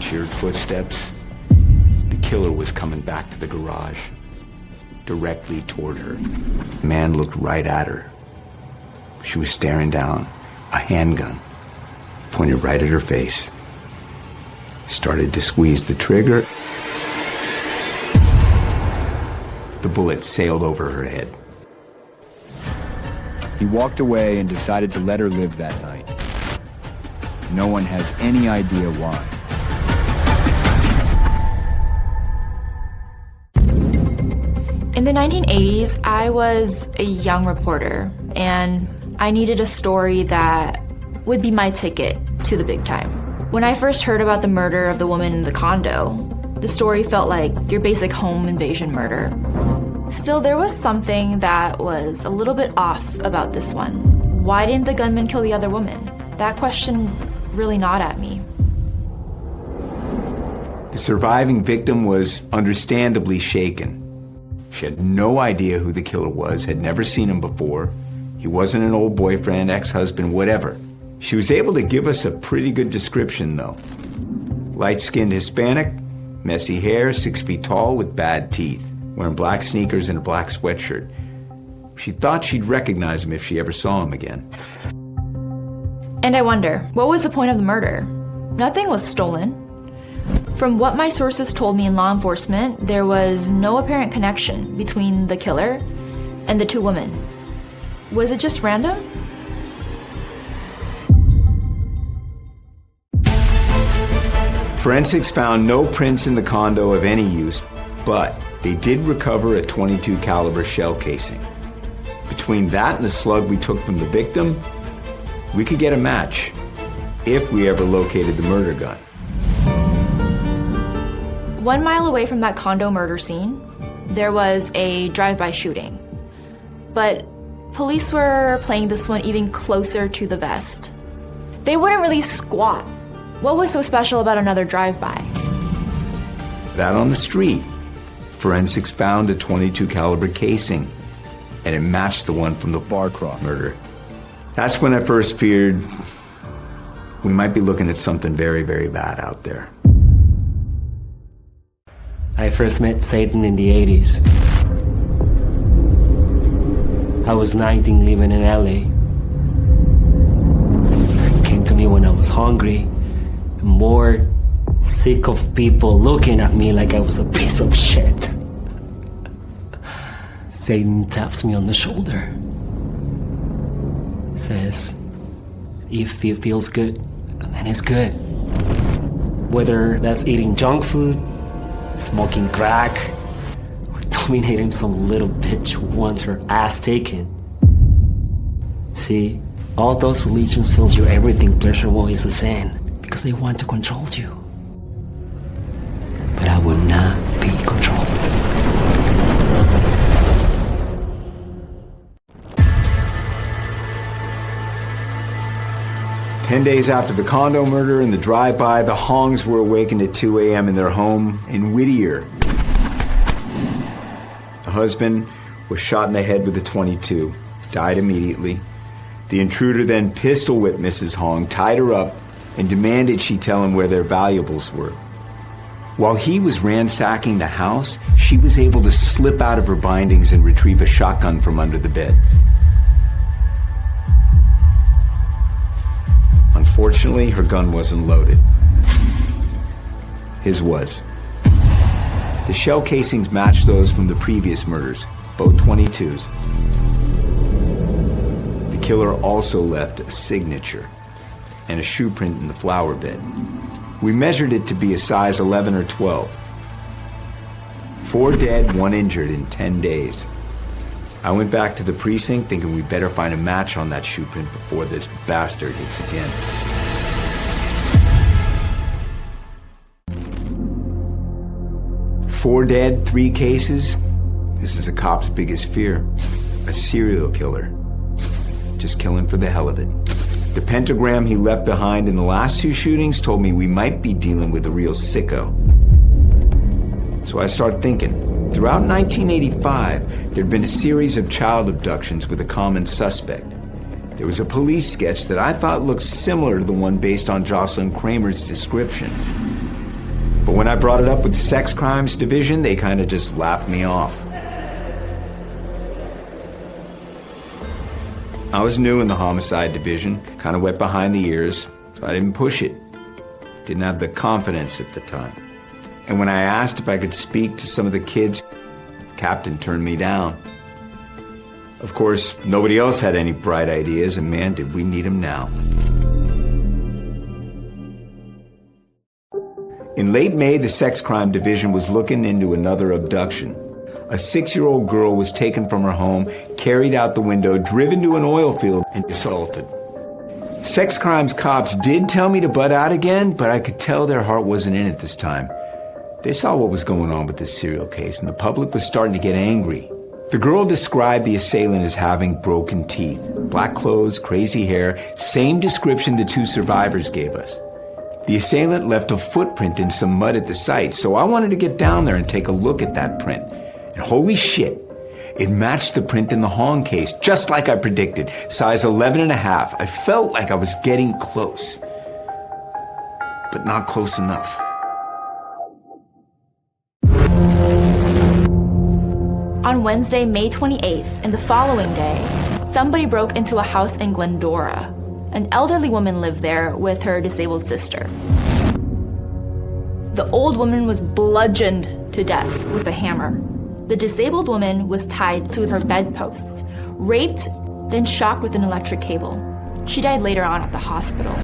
She heard footsteps. The killer was coming back to the garage, directly toward her. The man looked right at her. She was staring down, a handgun pointed right at her face. Started to squeeze the trigger. The bullet sailed over her head. He walked away and decided to let her live that night. No one has any idea why. In the 1980s, I was a young reporter, and I needed a story that would be my ticket to the big time. When I first heard about the murder of the woman in the condo, the story felt like your basic home invasion murder. Still, there was something that was a little bit off about this one. Why didn't the gunman kill the other woman? That question really gnawed at me. The surviving victim was understandably shaken. She had no idea who the killer was, had never seen him before. He wasn't an old boyfriend, ex-husband, whatever. She was able to give us a pretty good description, though. Light-skinned Hispanic, messy hair, 6 feet tall with bad teeth, wearing black sneakers and a black sweatshirt. She thought she'd recognize him if she ever saw him again. And I wonder, what was the point of the murder? Nothing was stolen. From what my sources told me in law enforcement, there was no apparent connection between the killer and the two women. Was it just random? Forensics found no prints in the condo of any use, but they did recover a .22 caliber shell casing. Between that and the slug we took from the victim, we could get a match if we ever located the murder gun. 1 mile away from that condo murder scene, there was a drive-by shooting. But police were playing this one even closer to the vest. They wouldn't really squat. What was so special about another drive-by? That on the street, forensics found a .22 caliber casing, and it matched the one from the Barcroft murder. That's when I first feared we might be looking at something very, very bad out there. I first met Satan in the 80s. I was 19 living in LA. He came to me when I was hungry and bored, sick of people looking at me like I was a piece of shit. Satan taps me on the shoulder. Says, if it feels good, then it's good. Whether that's eating junk food, smoking crack, or dominating some little bitch who wants her ass taken. See, all those religions tells you everything pleasurable is a sin because they want to control you. But I will not be controlled. Ten days after the condo murder and the drive-by, the Hongs were awakened at 2 a.m. in their home in Whittier. The husband was shot in the head with a .22, died immediately. The intruder then pistol whipped Mrs. Hong, tied her up, and demanded she tell him where their valuables were. While he was ransacking the house, she was able to slip out of her bindings and retrieve a shotgun from under the bed. Unfortunately, her gun wasn't loaded. His was. The shell casings matched those from the previous murders, both .22s. The killer also left a signature and a shoe print in the flower bed. We measured it to be a size 11 or 12. 4 dead, 1 injured in 10 days. I went back to the precinct thinking we better find a match on that shoe print before this bastard hits again. Four dead, 3 cases. This is a cop's biggest fear. A serial killer. Just killing for the hell of it. The pentagram he left behind in the last 2 shootings told me we might be dealing with a real sicko. So I started thinking. Throughout 1985, there'd been a series of child abductions with a common suspect. There was a police sketch that I thought looked similar to the one based on Jocelyn Kramer's description. But when I brought it up with Sex Crimes Division, they kind of just laughed me off. I was new in the Homicide Division, kind of wet behind the ears, so I didn't push it. Didn't have the confidence at the time. And when I asked if I could speak to some of the kids, Captain turned me down. Of course, nobody else had any bright ideas, and man, did we need them now. In late May, the Sex Crime Division was looking into another abduction. A 6-year-old girl was taken from her home, carried out the window, driven to an oil field, and assaulted. Sex crimes cops did tell me to butt out again, but I could tell their heart wasn't in it this time. They saw what was going on with this serial case, and the public was starting to get angry. The girl described the assailant as having broken teeth, black clothes, crazy hair, same description the 2 survivors gave us. The assailant left a footprint in some mud at the site, so I wanted to get down there and take a look at that print. And holy shit, it matched the print in the Hong case, just like I predicted, size 11.5. I felt like I was getting close, but not close enough. On Wednesday, May 28th, and the following day, somebody broke into a house in Glendora. An elderly woman lived there with her disabled sister. The old woman was bludgeoned to death with a hammer. The disabled woman was tied to her bedposts, raped, then shocked with an electric cable. She died later on at the hospital.